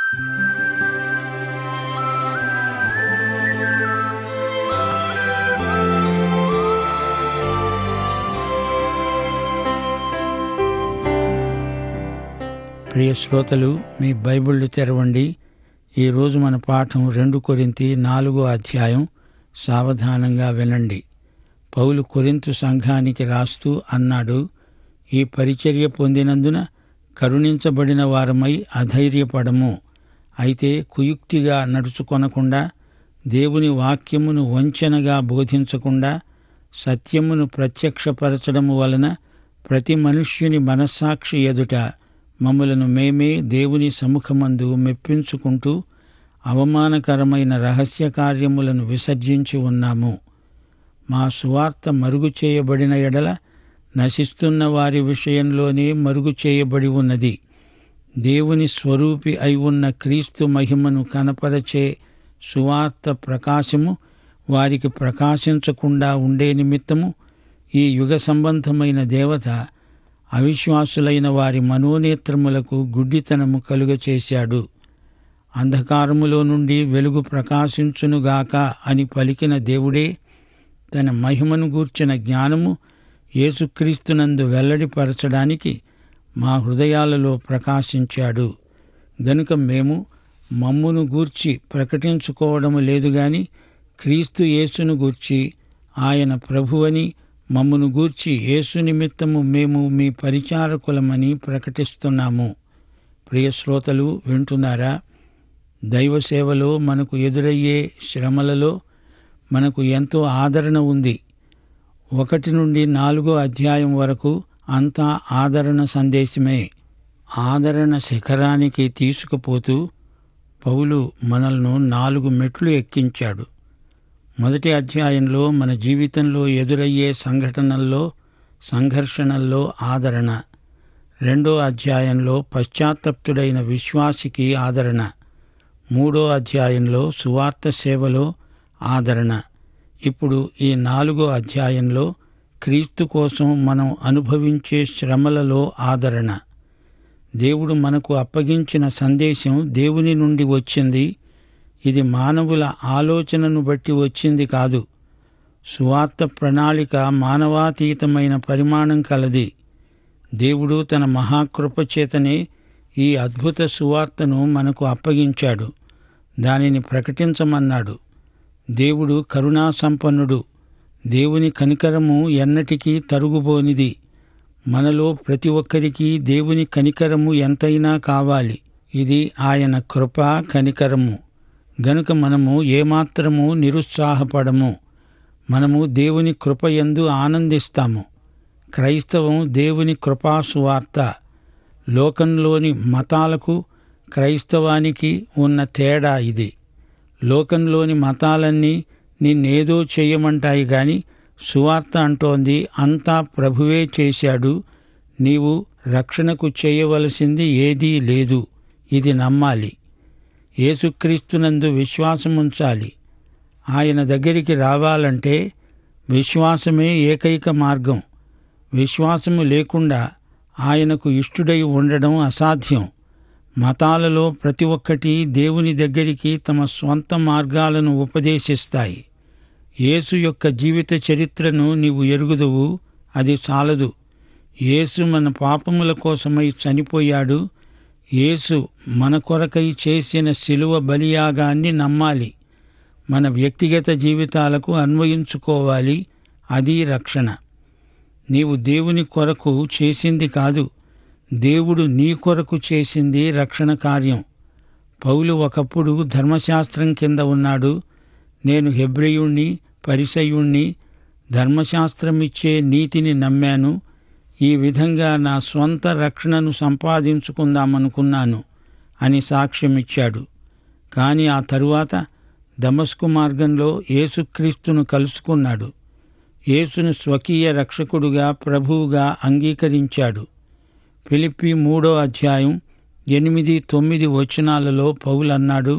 ప్రియ శ్రోతలు, మీ బైబిళ్ళు తెరవండి. ఈరోజు మన పాఠం 2 కొరింథీ 4వ అధ్యాయం. సావధానంగా వినండి. పౌలు కొరింథు సంఘానికి రాస్తూ అన్నాడు, ఈ పరిచర్య పొందినందున కరుణించబడిన వారమై అధైర్యపడము. అయితే కుయుక్తిగా నడుచుకొనకుండా, దేవుని వాక్యమును వంచనగా బోధించకుండా, సత్యమును ప్రత్యక్షపరచడము వలన ప్రతి మనుష్యుని మనస్సాక్షి ఎదుట మమ్ములను మేమే దేవుని సముఖమందు మెప్పించుకుంటూ అవమానకరమైన రహస్య కార్యములను విసర్జించి ఉన్నాము. మా సువార్త మరుగు చేయబడిన ఎడల నశిస్తున్న వారి విషయంలోనే మరుగు చేయబడి ఉన్నది. దేవుని స్వరూపి అయి ఉన్న క్రీస్తు మహిమను కనపరచే సువార్త ప్రకాశము వారికి ప్రకాశించకుండా ఉండే నిమిత్తము ఈ యుగ సంబంధమైన దేవత అవిశ్వాసులైన వారి మనోనేత్రములకు గుడ్డితనము కలుగచేశాడు. అంధకారములో నుండి వెలుగు ప్రకాశించునుగాక అని పలికిన దేవుడే తన మహిమను గూర్చిన జ్ఞానము యేసుక్రీస్తునందు వెల్లడిపరచడానికి మా హృదయాలలో ప్రకాశించాడు. గనుక మేము మమ్మును గూర్చి ప్రకటించుకోవడము లేదు గాని క్రీస్తు యేసును గూర్చి, ఆయన ప్రభువని, మమ్మును గూర్చి యేసు నిమిత్తము మేము మీ పరిచారకులమని ప్రకటిస్తున్నాము. ప్రియ శ్రోతలు, వింటున్నారా? దైవసేవలో మనకు ఎదురయ్యే శ్రమలలో మనకు ఎంతో ఆదరణ ఉంది. 1 నుండి 4వ అధ్యాయం వరకు అంతా ఆదరణ సందేశమే. ఆదరణ శిఖరానికి తీసుకుపోతూ పౌలు మనల్ని 4 మెట్లు ఎక్కించాడు. 1వ అధ్యాయంలో మన జీవితంలో ఎదురయ్యే సంఘటనల్లో, సంఘర్షణల్లో ఆదరణ. 2వ అధ్యాయంలో పశ్చాత్తప్తుడైన విశ్వాసికి ఆదరణ. 3వ అధ్యాయంలో సువార్త సేవలో ఆదరణ. ఇప్పుడు ఈ 4వ అధ్యాయంలో క్రీస్తు కోసం మనం అనుభవించే శ్రమలలో ఆదరణ. దేవుడు మనకు అప్పగించిన సందేశం దేవుని నుండి వచ్చింది. ఇది మానవుల ఆలోచనను బట్టి వచ్చింది కాదు. సువార్త ప్రణాళిక మానవాతీతమైన పరిమాణం కలది. దేవుడు తన మహాకృపచేతనే ఈ అద్భుత సువార్తను మనకు అప్పగించాడు. దానిని ప్రకటించమన్నాడు. దేవుడు కరుణాసంపన్నుడు. దేవుని కనికరము ఎన్నటికీ తరుగుబోనిది. మనలో ప్రతి ఒక్కరికి దేవుని కనికరము ఎంతైనా కావాలి. ఇది ఆయన కృప, కనికరము. గనుక మనము ఏమాత్రము నిరుత్సాహపడము. మనము దేవుని కృపయందు ఆనందిస్తాము. క్రైస్తవం దేవుని కృపాసువార్త. లోకంలోని మతాలకు క్రైస్తవానికి ఉన్న తేడా ఇది. లోకంలోని మతాలన్నీ నిన్నేదో చెయ్యమంటాయి గాని సువార్త అంటోంది అంతా ప్రభువే చేశాడు, నీవు రక్షణకు చేయవలసింది ఏదీ లేదు. ఇది నమ్మాలి. యేసుక్రీస్తునందు విశ్వాసముంచాలి. ఆయన దగ్గరికి రావాలంటే విశ్వాసమే ఏకైక మార్గం. విశ్వాసము లేకుండా ఆయనకు ఇష్టుడై ఉండడం అసాధ్యం. మతాలలో ప్రతి ఒక్కటి దేవుని దగ్గరికి తమ స్వంత మార్గాలను ఉపదేశిస్తాయి. యేసు యొక్క జీవిత చరిత్రను నీవు ఎరుగుదువు, అది చాలదు. యేసు మన పాపముల కోసమై చనిపోయాడు. యేసు మన కొరకై చేసిన శిలువ బలియాగాన్ని నమ్మాలి. మన వ్యక్తిగత జీవితాలకు అన్వయించుకోవాలి. అది రక్షణ. నీవు దేవుని కొరకు చేసింది కాదు, దేవుడు నీ కొరకు చేసింది రక్షణ కార్యం. పౌలు ఒకప్పుడు ధర్మశాస్త్రం కింద ఉన్నాడు. నేను హెబ్రీయుణ్ణి, పరిసయ్యుణ్ణి, ధర్మశాస్త్రమిచ్చే నీతిని నమ్మాను. ఈ విధంగా నా స్వంత రక్షణను సంపాదించుకుందామనుకున్నాను అని సాక్ష్యమిచ్చాడు. కాని ఆ తరువాత దమస్కు మార్గంలో యేసుక్రీస్తును కలుసుకున్నాడు. యేసును స్వకీయ రక్షకుడుగా, ప్రభువుగా అంగీకరించాడు. ఫిలిప్పీ 3వ అధ్యాయం 8-9 వచనాలలో పౌలన్నాడు,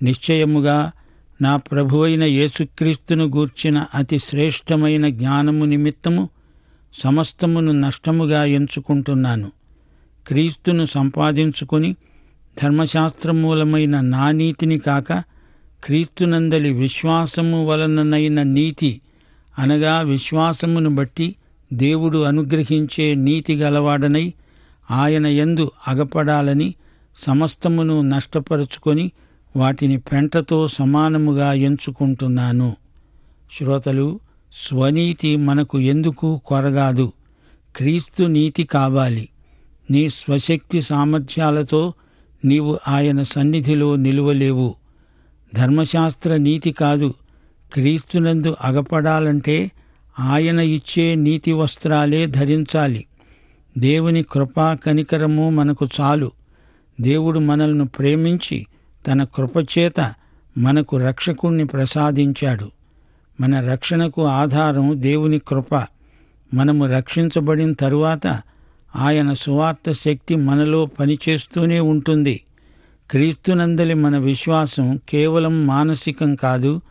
నిశ్చయముగా నా ప్రభువైన యేసుక్రీస్తును గూర్చిన అతి శ్రేష్టమైన జ్ఞానము నిమిత్తము సమస్తమును నష్టముగా ఎంచుకుంటున్నాను. క్రీస్తును సంపాదించుకొని ధర్మశాస్త్రమూలమైన నా నీతిని కాక క్రీస్తునందలి విశ్వాసము వలననైన నీతి, అనగా విశ్వాసమును బట్టి దేవుడు అనుగ్రహించే నీతి గలవాడనై ఆయన యందు అగపడాలని సమస్తమును నష్టపరుచుకొని వాటిని పెంటతో సమానముగా ఎంచుకుంటున్నాను. శ్రోతలు, స్వనీతి మనకు ఎందుకు కొరగాదు. క్రీస్తు నీతి కావాలి. నీ స్వశక్తి సామర్థ్యాలతో నీవు ఆయన సన్నిధిలో నిలువలేవు. ధర్మశాస్త్ర నీతి కాదు. క్రీస్తునందు అగపడాలంటే ఆయన ఇచ్చే నీతి వస్త్రాలే ధరించాలి. దేవుని కృపా కనికరము మనకు చాలు. దేవుడు మనల్ని ప్రేమించి తన కృపచేత మనకు రక్షకుణ్ణి ప్రసాదించాడు. మన రక్షణకు ఆధారం దేవుని కృప. మనము రక్షించబడిన తరువాత ఆయన సువార్త శక్తి మనలో పనిచేస్తూనే ఉంటుంది. క్రీస్తునందలి మన విశ్వాసం కేవలం మానసికం కాదు,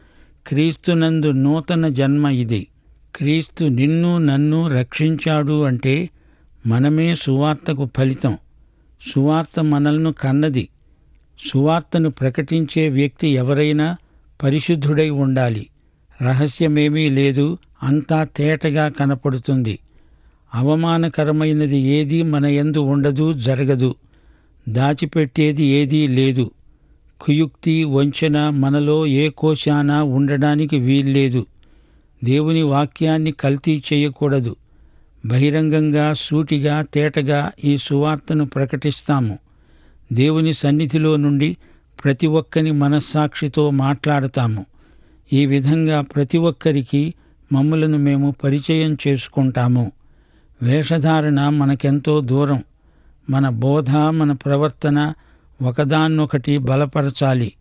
క్రీస్తునందు నూతన జన్మ ఇది. క్రీస్తు నిన్ను నన్ను రక్షించాడు అంటే మనమే సువార్తకు ఫలితం. సువార్త మనల్ని కన్నది. సువార్తను ప్రకటించే వ్యక్తి ఎవరైనా పరిశుద్ధుడై ఉండాలి. రహస్యమేమీ లేదు, అంతా తేటగా కనపడుతుంది. అవమానకరమైనది ఏదీ మన యందు ఉండదు, జరగదు. దాచిపెట్టేది ఏదీ లేదు. కుయుక్తి, వంచన మనలో ఏ కోశాన ఉండడానికి వీల్లేదు. దేవుని వాక్యాన్ని కల్తీ చేయకూడదు. బహిరంగంగా, సూటిగా, తేటగా ఈ సువార్తను ప్రకటిస్తాము. దేవుని సన్నిధిలో నుండి ప్రతి ఒక్కని మనస్సాక్షితో మాట్లాడతాము. ఈ విధంగా ప్రతి ఒక్కరికి మమ్ములను మేము పరిచయం చేసుకుంటాము. వేషధారణ మనకెంతో దూరం. మన బోధ, మన ప్రవర్తన ఒకదాన్నొకటి బలపరచాలి.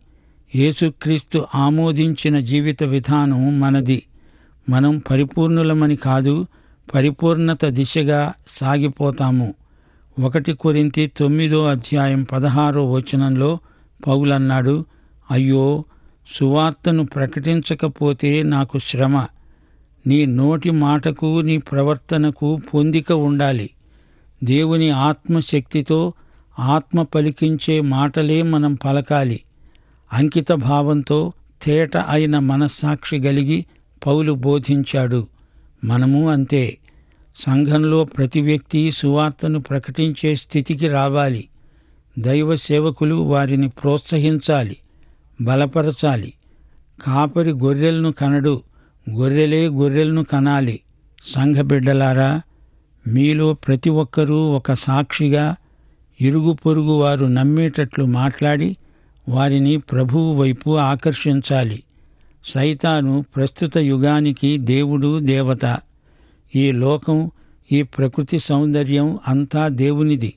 యేసుక్రీస్తు ఆమోదించిన జీవిత విధానం మనది. మనం పరిపూర్ణులమని కాదు, పరిపూర్ణత దిశగా సాగిపోతాము. 1 కొరింథీ 9:16 పౌలన్నాడు, అయ్యో, సువార్తను ప్రకటించకపోతే నాకు శ్రమ. నీ నోటి మాటకు, నీ ప్రవర్తనకు పొందిక ఉండాలి. దేవుని ఆత్మశక్తితో ఆత్మ పలికించే మాటలే మనం పలకాలి. అంకిత భావంతో తేట అయిన మనస్సాక్షి గలిగి పౌలు బోధించాడు. మనము అంతే. సంఘంలో ప్రతి వ్యక్తి సువార్తను ప్రకటించే స్థితికి రావాలి. దైవ సేవకులు వారిని ప్రోత్సహించాలి, బలపరచాలి. కాపరి గొర్రెలను కనడు, గొర్రెలే గొర్రెలను కనాలి. సంఘ బిడ్డలారా, మీలో ప్రతి ఒక్కరూ ఒక సాక్షిగా ఇరుగు పొరుగు వారు నమ్మేటట్లు మాట్లాడి వారిని ప్రభువు వైపు ఆకర్షించాలి. సైతాను ప్రస్తుత యుగానికి దేవుడు, దేవత. ఈ లోకం, ఈ ప్రకృతి సౌందర్యం అంతా దేవునిది.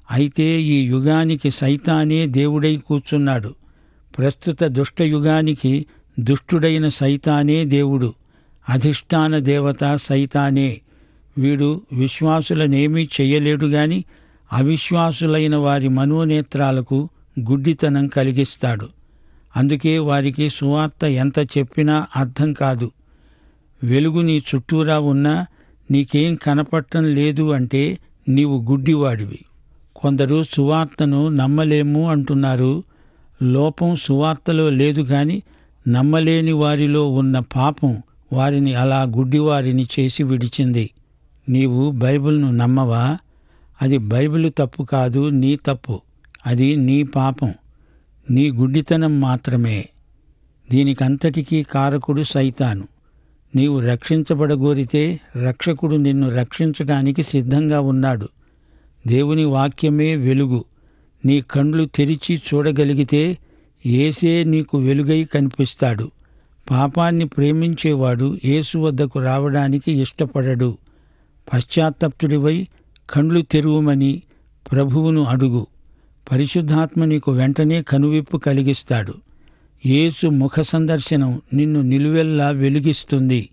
అయితే ఈ యుగానికి సైతానే దేవుడై కూర్చున్నాడు. ప్రస్తుత దుష్టయుగానికి దుష్టుడైన సైతానే దేవుడు. అధిష్టాన దేవత సైతానే. వీడు విశ్వాసులనేమీ చెయ్యలేడు గాని అవిశ్వాసులైన వారి మనోనేత్రాలకు గుడ్డితనం కలిగిస్తాడు. అందుకే వారికి సువార్త ఎంత చెప్పినా అర్థం కాదు. వెలుగు నీ చుట్టూరా ఉన్నా నీకేం కనపడటం లేదు అంటే నీవు గుడ్డివాడివి. కొందరు సువార్తను నమ్మలేము అంటున్నారు. లోపం సువార్తలో లేదు గాని నమ్మలేని వారిలో ఉన్న పాపం వారిని అలా గుడ్డివారిని చేసి విడిచింది. నీవు బైబిల్ను నమ్మవా? అది బైబిలు తప్పు కాదు, నీ తప్పు. అది నీ పాపం, నీ గుడ్డితనం మాత్రమే. దీనికంతటికీ కారకుడు సైతాను. నీవు రక్షించబడగోరితే రక్షకుడు నిన్ను రక్షించడానికి సిద్ధంగా ఉన్నాడు. దేవుని వాక్యమే వెలుగు. నీ కండ్లు తెరిచి చూడగలిగితే యేసే నీకు వెలుగై కనిపిస్తాడు. పాపాన్ని ప్రేమించేవాడు యేసు వద్దకు రావడానికి ఇష్టపడడు. పశ్చాత్తప్తుడివై కండ్లు తెరువమని ప్రభువును అడుగు. పరిశుద్ధాత్మ నీకు వెంటనే కనువిప్పు కలిగిస్తాడు. యేసు ముఖ సందర్శనం నిన్ను నిలువెల్లా వెలిగిస్తుంది.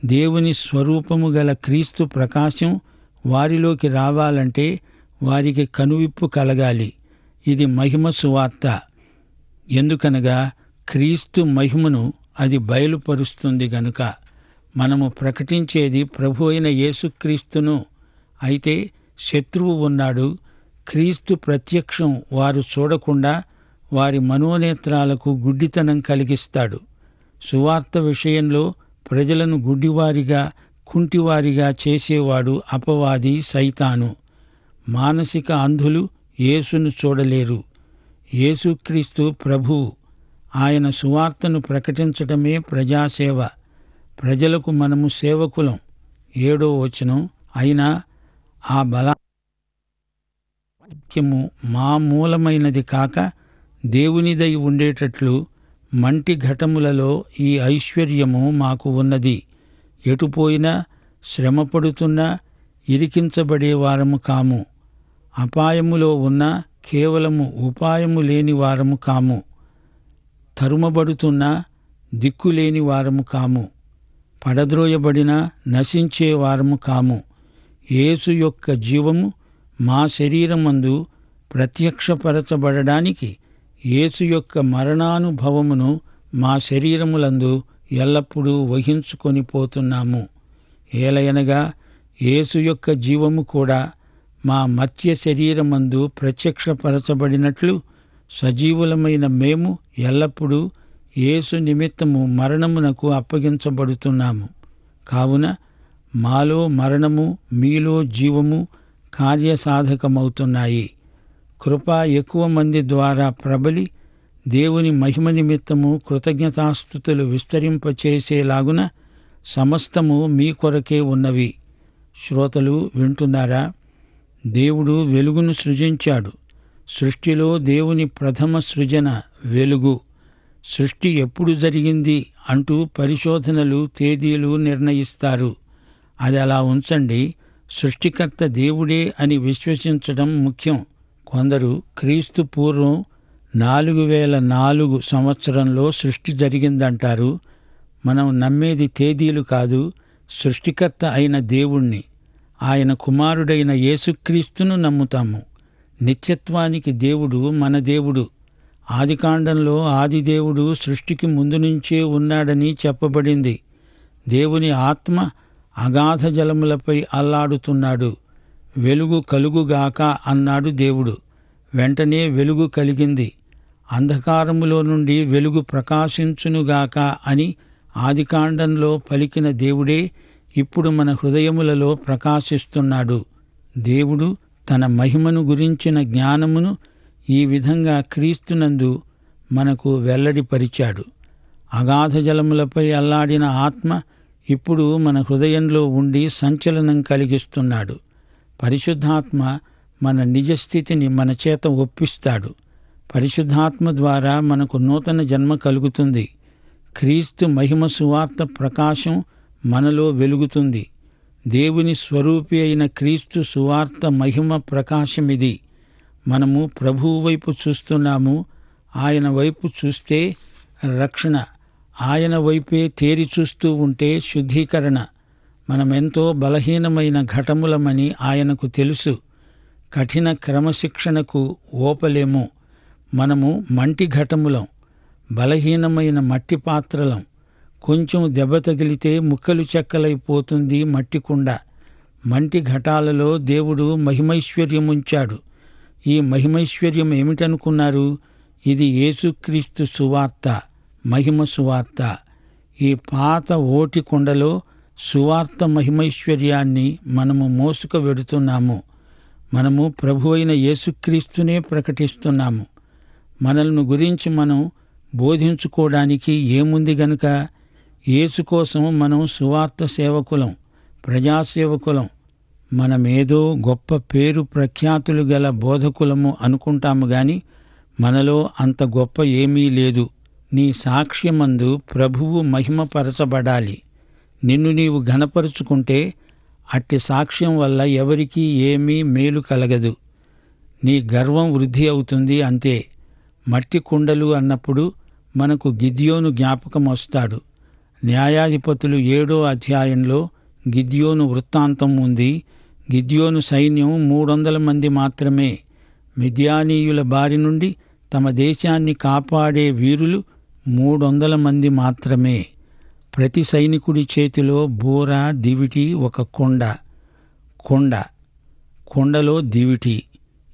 దేవుని స్వరూపము గల క్రీస్తు ప్రకాశం వారిలోకి రావాలంటే వారికి కనువిప్పు కలగాలి. ఇది మహిమ సువార్త. ఎందుకనగా క్రీస్తు మహిమను అది బయలుపరుస్తుంది గనుక. మనము ప్రకటించేది ప్రభు అయిన యేసుక్రీస్తును. అయితే శత్రువు ఉన్నాడు. క్రీస్తు ప్రత్యక్షం వారు చూడకుండా వారి మనోనేత్రాలకు గుడ్డితనం కలిగిస్తాడు. సువార్త విషయంలో ప్రజలను గుడ్డివారిగా, కుంటివారిగా చేసేవాడు అపవాది, సైతాను. మానసిక అంధులు యేసును చూడలేరు. యేసుక్రీస్తు ప్రభువు. ఆయన సువార్తను ప్రకటించటమే ప్రజాసేవ. ప్రజలకు మనము సేవకులం. 7వ వచనం. అయినా ఆ వాక్యము మా మూలమైనది కాక దేవునిదై ఉండేటట్లు మంటి ఘటములలో ఈ ఐశ్వర్యము మాకు ఉన్నది. ఎటుపోయినా శ్రమపడుతున్నా ఇరికించబడేవారము కాము. అపాయములో ఉన్నా కేవలము ఉపాయము లేని వారము కాము. తరుమబడుతున్నా దిక్కులేని వారము కాము. పడద్రోయబడినా నశించే వారము కాము. యేసు యొక్క జీవము మా శరీరమందు ప్రత్యక్షపరచబడడానికి యేసు యొక్క మరణానుభవమును మా శరీరములందు ఎల్లప్పుడూ వహించుకొని పోతున్నాము. ఏలయనగా యేసు యొక్క జీవము కూడా మా మర్త్య శరీరమందు ప్రత్యక్షపరచబడినట్లు సజీవులమైన మేము ఎల్లప్పుడూ యేసు నిమిత్తము మరణమునకు అప్పగించబడుతున్నాము. కావున మాలో మరణము, మీలో జీవము కార్యసాధకమవుతున్నాయి. కృప ఎక్కువ మంది ద్వారా ప్రబలి దేవుని మహిమ నిమిత్తము కృతజ్ఞతాస్తుతులు విస్తరింపచేసేలాగున సమస్తము మీ కొరకే ఉన్నవి. శ్రోతలు వింటున్నారా? దేవుడు వెలుగును సృజించాడు. సృష్టిలో దేవుని ప్రథమ సృజన వెలుగు. సృష్టి ఎప్పుడు జరిగింది అంటూ పరిశోధనలు, తేదీలు నిర్ణయిస్తారు. అది అలా ఉంచండి. సృష్టికర్త దేవుడే అని విశ్వసించడం ముఖ్యం. కొందరు క్రీస్తు పూర్వం 4004 సంవత్సరంలో సృష్టి జరిగిందంటారు. మనం నమ్మేది తేదీలు కాదు, సృష్టికర్త అయిన దేవుణ్ణి, ఆయన కుమారుడైన యేసుక్రీస్తును నమ్ముతాము. నిత్యత్వానికి దేవుడు మన దేవుడు. ఆదికాండంలో ఆదిదేవుడు సృష్టికి ముందు నుంచే ఉన్నాడని చెప్పబడింది. దేవుని ఆత్మ అగాధ జలములపై అల్లాడుతున్నాడు. వెలుగు కలుగుగాక అన్నాడు దేవుడు. వెంటనే వెలుగు కలిగింది. అంధకారములో నుండి వెలుగు ప్రకాశించునుగాక అని ఆదికాండంలో పలికిన దేవుడే ఇప్పుడు మన హృదయములలో ప్రకాశిస్తున్నాడు. దేవుడు తన మహిమను గురించిన జ్ఞానమును ఈ విధంగా క్రీస్తునందు మనకు వెల్లడిపరిచాడు. అగాధ జలములపై అల్లాడిన ఆత్మ ఇప్పుడు మన హృదయంలో ఉండి సంచలనం కలిగిస్తున్నాడు. పరిశుద్ధాత్మ మన నిజస్థితిని మన చేత ఒప్పిస్తాడు. పరిశుద్ధాత్మ ద్వారా మనకు నూతన జన్మ కలుగుతుంది. క్రీస్తు మహిమ సువార్త ప్రకాశం మనలో వెలుగుతుంది. దేవుని స్వరూపి అయిన క్రీస్తు సువార్త మహిమ ప్రకాశమిది. మనము ప్రభువు వైపు చూస్తున్నాము. ఆయన వైపు చూస్తే రక్షణ, ఆయన వైపే తేరి చూస్తూ ఉంటే శుద్ధీకరణ. మనమెంతో బలహీనమైన ఘటములమని ఆయనకు తెలుసు. కఠిన క్రమశిక్షణకు ఓపలేము. మనము మంటి ఘటములం, బలహీనమైన మట్టి పాత్రలం. కొంచెం దెబ్బ తగిలితే ముక్కలు చెక్కలైపోతుంది మట్టి కుండ. మంటి ఘటాలలో దేవుడు మహిమైశ్వర్యముంచాడు. ఈ మహిమైశ్వర్యం ఏమిటనుకున్నారు? ఇది యేసుక్రీస్తు సువార్త, మహిమ సువార్త. ఈ పాత ఓటి కుండలో సువార్త మహిమైశ్వర్యాన్ని మనము మోసుకు వెడుతున్నాము. మనము ప్రభువైన యేసుక్రీస్తునే ప్రకటిస్తున్నాము. మనల్ని గురించి మనం బోధించుకోవడానికి ఏముంది గనుక? యేసు కోసం మనం సువార్త సేవకులం, ప్రజాసేవకులం. మనమేదో గొప్ప పేరు ప్రఖ్యాతులు గల బోధకులము అనుకుంటాము గాని మనలో అంత గొప్ప ఏమీ లేదు. నీ సాక్ష్యమందు ప్రభువు మహిమపరచబడాలి. నిన్ను నీవు ఘనపరుచుకుంటే అట్టి సాక్ష్యం వల్ల ఎవరికీ ఏమీ మేలు కలగదు. నీ గర్వం వృద్ధి అవుతుంది, అంతే. మట్టి కుండలు అన్నప్పుడు మనకు గిద్యోను జ్ఞాపకం వస్తాడు. న్యాయాధిపతులు 7వ అధ్యాయంలో గిద్యోను వృత్తాంతం ఉంది. గిద్యోను సైన్యం 300 మంది మాత్రమే. మిద్యానీయుల బారి నుండి తమ దేశాన్ని కాపాడే వీరులు 300 మంది మాత్రమే. ప్రతి సైనికుడి చేతిలో బూర, దివిటి, ఒక కొండలో దివిటి.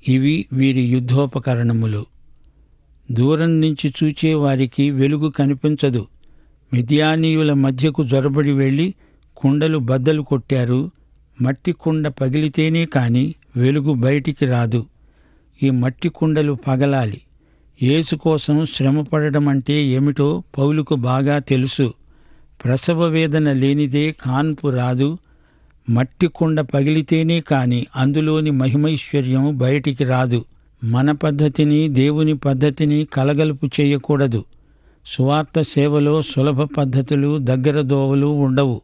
ఇవి వీరి యుద్ధోపకరణములు. దూరం నుంచి చూచేవారికి వెలుగు కనిపించదు. మిద్యానీయుల మధ్యకు జొరబడి వెళ్ళి కుండలు బద్దలు కొట్టారు. మట్టి కుండ పగిలితేనే కాని వెలుగు బయటికి రాదు. ఈ మట్టి కుండలు పగలాలి. యేసు కోసం శ్రమపడటమంటే ఏమిటో పౌలుకు బాగా తెలుసు. ప్రసవ వేదన లేనిదే కాన్పు రాదు. మట్టి కుండ పగిలితేనే కాని అందులోని మహిమైశ్వర్యం బయటికి రాదు. మన పద్ధతిని దేవుని పద్ధతిని కలగలుపు చేయకూడదు. సువార్త సేవలో సులభ పద్ధతులు, దగ్గర దోవలు ఉండవు.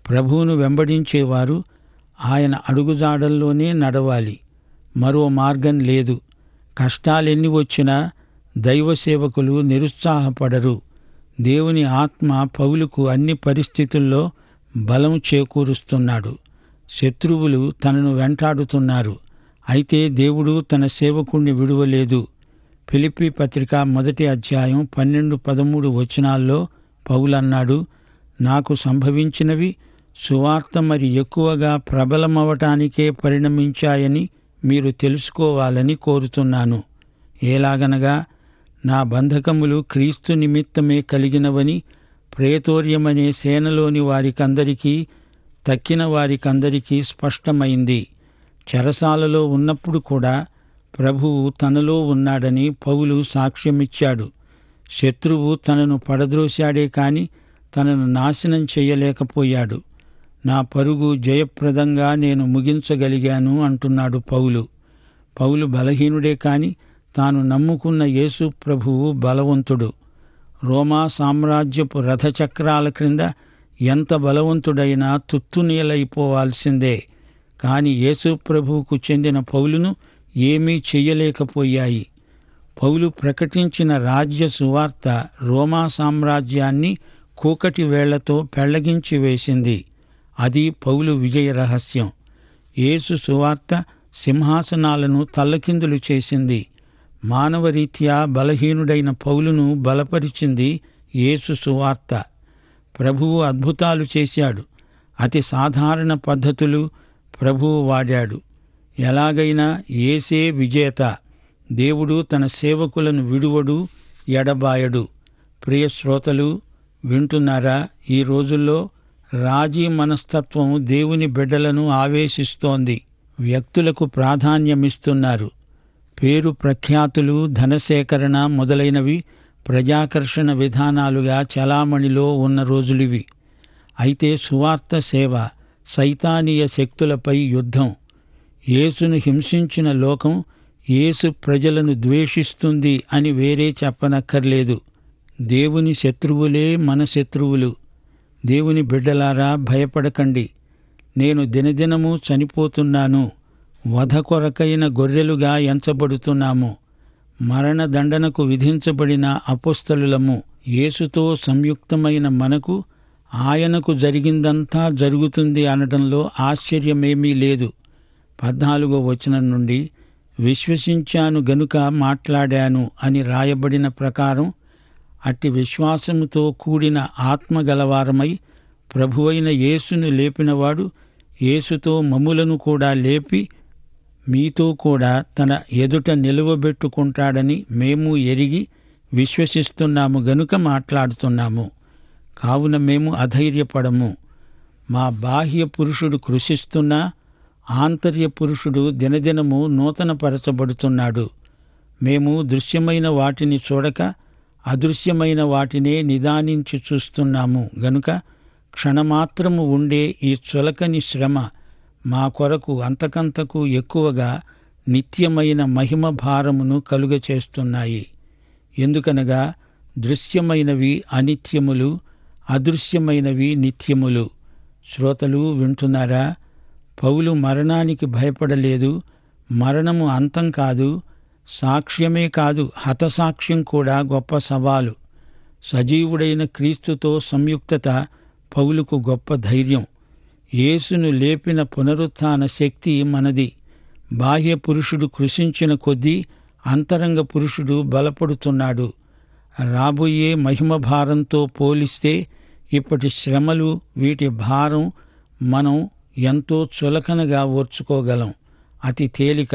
ప్రభువును వెంబడించేవారు ఆయన అడుగుజాడల్లోనే నడవాలి. మరో మార్గం లేదు. కష్టాలెన్ని వచ్చినా దైవ సేవకులు నిరుత్సాహపడరు. దేవుని ఆత్మ పౌలుకు అన్ని పరిస్థితుల్లో బలం చేకూరుస్తున్నాడు. శత్రువులు తనను వెంటాడుతున్నారు. అయితే దేవుడు తన సేవకుణ్ణి విడువలేదు. ఫిలిప్పీ పత్రిక 1 అధ్యాయం 12-13 వచనాల్లో పౌలన్నాడు, నాకు సంభవించినవి సువార్త మరి ఎక్కువగా ప్రబలమవటానికే పరిణమించాయని మీరు తెలుసుకోవాలని కోరుతున్నాను. ఏలాగనగా నా బంధకములు క్రీస్తు నిమిత్తమే కలిగినవని ప్రేతోర్యమనే సేనలోని వారికందరికీ, తక్కిన వారికందరికీ స్పష్టమైంది. చెరసాలలో ఉన్నప్పుడు కూడా ప్రభువు తనలో ఉన్నాడని పౌలు సాక్ష్యమిచ్చాడు. శత్రువు తనను పడద్రోశాడే కాని తనను నాశనం చెయ్యలేకపోయాడు. నా పరుగు జయప్రదంగా నేను ముగించగలిగాను అంటున్నాడు పౌలు. పౌలు బలహీనుడే కాని తాను నమ్ముకున్న యేసు ప్రభువు బలవంతుడు. రోమా సామ్రాజ్యపు రథచక్రాల క్రింద ఎంత బలవంతుడైనా తుత్తునీలైపోవాల్సిందే. కాని యేసు ప్రభువుకు చెందిన పౌలును ఏమీ చెయ్యలేకపోయాయి. పౌలు ప్రకటించిన రాజ్య సువార్త రోమా సామ్రాజ్యాన్ని కూకటి వేళ్లతో పెళ్లగించి వేసింది. అది పౌలు విజయ రహస్యం. యేసు సువార్త సింహాసనాలను తల్లకిందులు చేసింది. మానవరీత్యా బలహీనుడైన పౌలును బలపరిచింది యేసు సువార్త. ప్రభువు అద్భుతాలు చేశాడు. అతి సాధారణ పద్ధతులు ప్రభువు వాడాడు. ఎలాగైనా యేసే విజేత. దేవుడు తన సేవకులను విడువడు, ఎడబాయడు. ప్రియ శ్రోతలు, వింటున్నారా? ఈ రోజుల్లో రాజీ మనస్తత్వం దేవుని బిడ్డలను ఆవేశిస్తోంది. వ్యక్తులకు ప్రాధాన్యమిస్తున్నారు. పేరు ప్రఖ్యాతులు, ధనసేకరణ మొదలైనవి ప్రజాకర్షణ విధానాలుగా చలామణిలో ఉన్న రోజులివి. అయితే సువార్త సేవ సైతానీయ శక్తులపై యుద్ధం. యేసును హింసించిన లోకం యేసు ప్రజలను ద్వేషిస్తుంది అని వేరే చెప్పనక్కర్లేదు. దేవుని శత్రువులే మన శత్రువులు. దేవుని బిడ్డలారా, భయపడకండి. నేను దినదినము చనిపోతున్నాను. వధ కొరకైన గొర్రెలుగా ఎంచబడుతున్నాము. మరణదండనకు విధించబడిన అపోస్తలులము. యేసుతో సంయుక్తమైన మనకు ఆయనకు జరిగిందంతా జరుగుతుంది అనడంలో ఆశ్చర్యమేమీ లేదు. 14వ వచనం నుండి విశ్వసించాను గనుక మాట్లాడాను అని రాయబడిన ప్రకారం అట్టి విశ్వాసముతో కూడిన ఆత్మగలవారమై ప్రభువైన యేసును లేపినవాడు యేసుతో మమ్ములను కూడా లేపి మీతో కూడా తన ఎదుట నిలువబెట్టుకుంటాడని మేము ఎరిగి విశ్వసిస్తున్నాము గనుక మాట్లాడుతున్నాము. కావున మేము అధైర్యపడము. మా బాహ్య పురుషుడు కృషిస్తున్నా ఆంతర్య పురుషుడు దినదినము నూతనపరచబడుతున్నాడు. మేము దృశ్యమైన వాటిని చూడక అదృశ్యమైన వాటినే నిదానించి చూస్తున్నాము గనుక క్షణమాత్రము ఉండే ఈ చులకని శ్రమ మా కొరకు అంతకంతకు ఎక్కువగా నిత్యమైన మహిమ భారమును కలుగచేస్తున్నాయి. ఎందుకనగా దృశ్యమైనవి అనిత్యములు, అదృశ్యమైనవి నిత్యములు. శ్రోతలు, వింటున్నారా? పౌలు మరణానికి భయపడలేదు. మరణము అంతం కాదు, సాక్ష్యమే కాదు, హతసాక్ష్యం కూడా గొప్ప సవాలు. సజీవుడైన క్రీస్తుతో సంయుక్తత పౌలుకు గొప్ప ధైర్యం. యేసును లేపిన పునరుత్థాన శక్తి మనది. బాహ్య పురుషుడు కృషించిన కొద్దీ అంతరంగ పురుషుడు బలపడుతున్నాడు. రాబోయే మహిమ భారంతో పోలిస్తే ఇప్పటి శ్రమలు, వీటి భారం మనం ఎంతో చులకనగా ఓర్చుకోగలం. అతి తేలిక.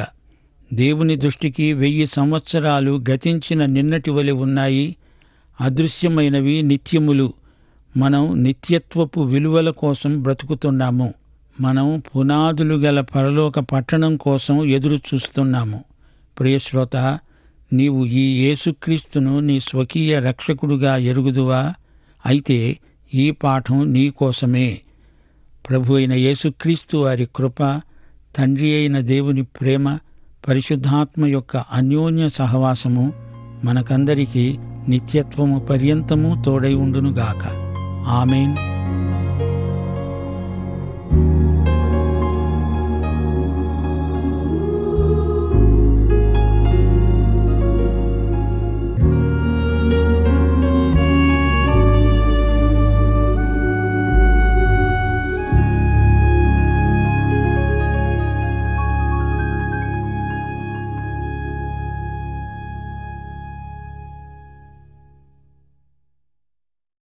దేవుని దృష్టికి 1000 సంవత్సరాలు గతించిన నిన్నటి వలె ఉన్నాయి. అదృశ్యమైనవి నిత్యములు. మనం నిత్యత్వపు విలువల కోసం బ్రతుకుతున్నాము. మనం పునాదులు గల పరలోక పట్టణం కోసం ఎదురు చూస్తున్నాము. ప్రియశ్రోత, నీవు ఈ యేసుక్రీస్తును నీ స్వకీయ రక్షకుడుగా ఎరుగుదువా? అయితే ఈ పాఠం నీ కోసమే. ప్రభు అయిన యేసుక్రీస్తు వారి కృప, తండ్రి అయిన దేవుని ప్రేమ, పరిశుద్ధాత్మ యొక్క అన్యోన్య సహవాసము మనకందరికీ నిత్యత్వము పర్యంతము తోడై ఉండునుగాక. ఆమేన్.